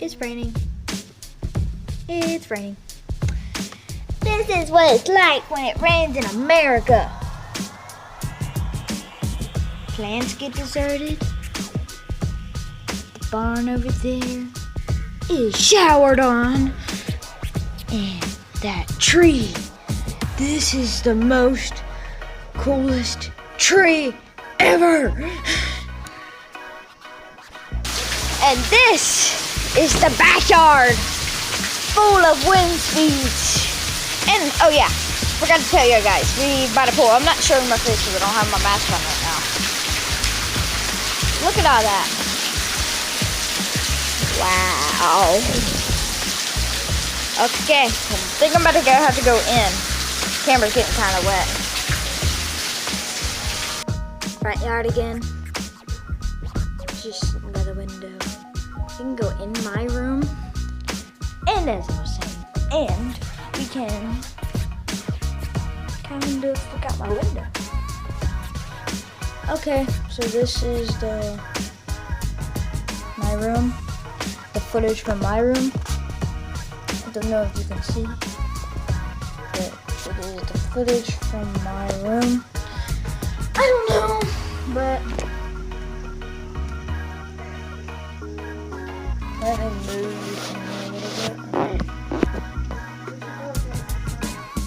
It's raining. It's raining. This is what it's like when it rains in America. Plants get deserted. The barn over there is showered on. And that tree. This is the most coolest tree ever. And this is the backyard, full of wind speeds. And, oh yeah, forgot to tell you guys, we by the pool. I'm not showing my face because I don't have my mask on right now. Look at all that. Wow. Okay, I think I'm about to have to go in. Camera's getting kind of wet. Front yard again. Just another window. You can go in my room. And as I was saying, and we can kind of look out my window. Okay, so this is my room. The footage from my room. I don't know if you can see, but it is the footage from my room. I don't know, but let me move